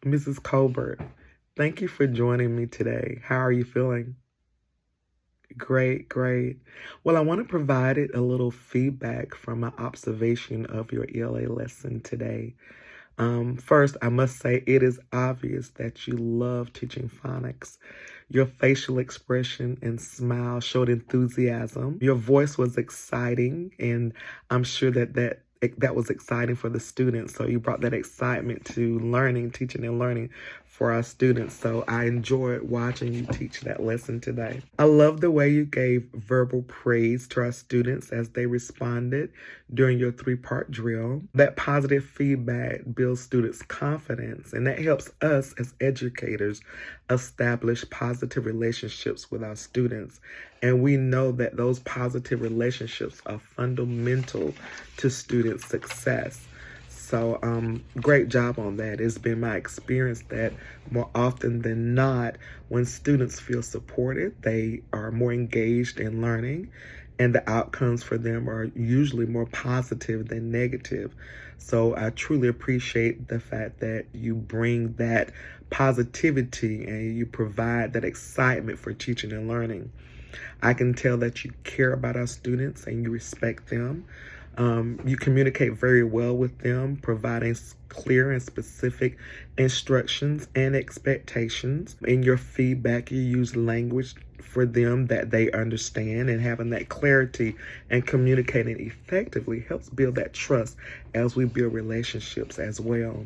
Mrs. Colbert, thank you for joining me today. How are you feeling? Great, great. Well, I want to provide a little feedback from my observation of your ELA lesson today. First, I must say it is obvious that you love teaching phonics. Your facial expression and smile showed enthusiasm. Your voice was exciting, and I'm sure that was exciting for the students. So you brought that excitement to learning, teaching and learning for our students. So I enjoyed watching you teach that lesson today. I love the way you gave verbal praise to our students as they responded during your 3-part drill. That positive feedback builds students' confidence, and that helps us as educators establish positive relationships with our students. And we know that those positive relationships are fundamental to student success. So great job on that. It's been my experience that more often than not, when students feel supported, they are more engaged in learning, and the outcomes for them are usually more positive than negative. So I truly appreciate the fact that you bring that positivity and you provide that excitement for teaching and learning. I can tell that you care about our students and you respect them. You communicate very well with them, providing clear and specific instructions and expectations. In your feedback, you use language for them that they understand, and having that clarity and communicating effectively helps build that trust as we build relationships as well.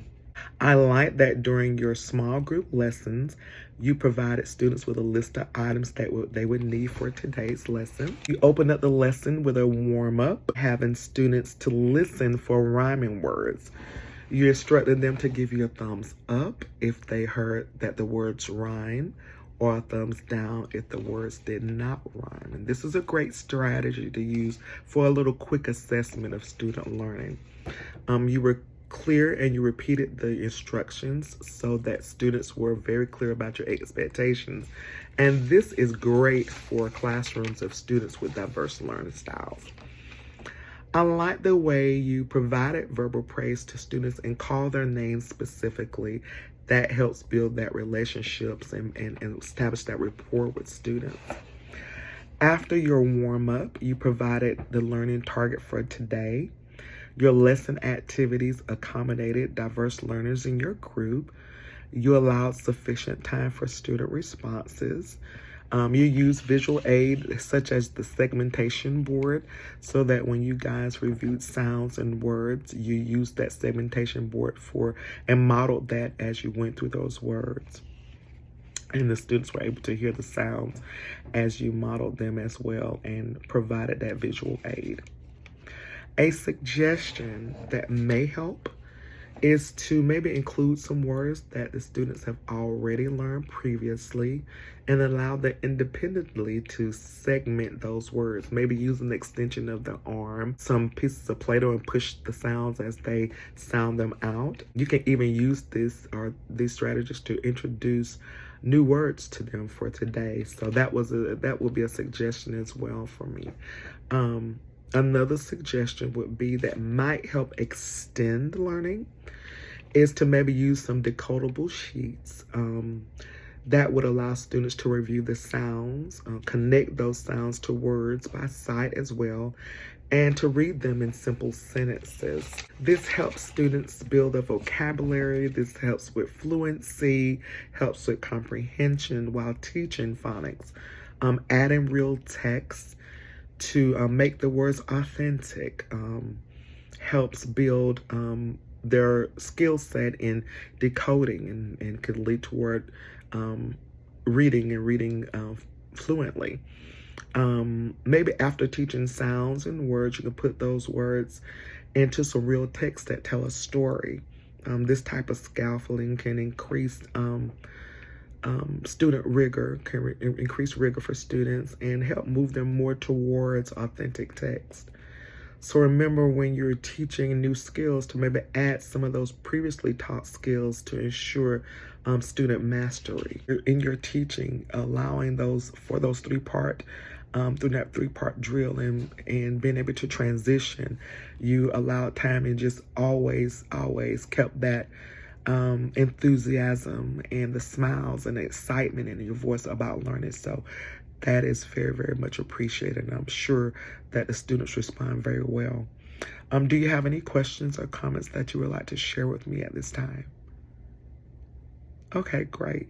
I like that during your small group lessons, you provided students with a list of items that they would need for today's lesson. You opened up the lesson with a warm-up, having students to listen for rhyming words. You instructed them to give you a thumbs up if they heard that the words rhyme, or a thumbs down if the words did not rhyme. And this is a great strategy to use for a little quick assessment of student learning. You were clear and you repeated the instructions so that students were very clear about your expectations. And this is great for classrooms of students with diverse learning styles. I like the way you provided verbal praise to students and called their names specifically. That helps build that relationships and establish that rapport with students. After your warm-up, you provided the learning target for today. Your lesson activities accommodated diverse learners in your group. You allowed sufficient time for student responses. You used visual aid such as the segmentation board so that when you guys reviewed sounds and words, you used that segmentation board and modeled that as you went through those words. And the students were able to hear the sounds as you modeled them as well and provided that visual aid. A suggestion that may help is to maybe include some words that the students have already learned previously and allow them independently to segment those words. Maybe use an extension of the arm, some pieces of Play-Doh, and push the sounds as they sound them out. You can even use these strategies to introduce new words to them for today. So that will be a suggestion as well for me. Another suggestion would be that might help extend learning is to maybe use some decodable sheets that would allow students to review the sounds, connect those sounds to words by sight as well, and to read them in simple sentences. This helps students build a vocabulary. This helps with fluency, helps with comprehension while teaching phonics. Adding real text to make the words authentic helps build their skill set in decoding and could lead toward reading fluently. Maybe after teaching sounds and words, you can put those words into some real text that tell a story. This type of scaffolding can increase student rigor, can increase rigor for students and help move them more towards authentic text. So remember, when you're teaching new skills, to maybe add some of those previously taught skills to ensure student mastery. In your teaching, allowing those 3-part through that 3-part drill and being able to transition, you allowed time and just always kept that enthusiasm and the smiles and the excitement in your voice about learning. So that is very, very much appreciated. And I'm sure that the students respond very well. Do you have any questions or comments that you would like to share with me at this time? Okay, great.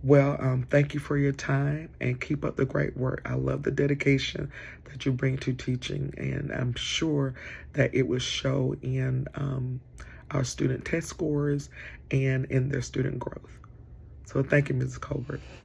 Well, thank you for your time and keep up the great work. I love the dedication that you bring to teaching, and I'm sure that it will show in our student test scores and in their student growth. So thank you, Mrs. Colbert.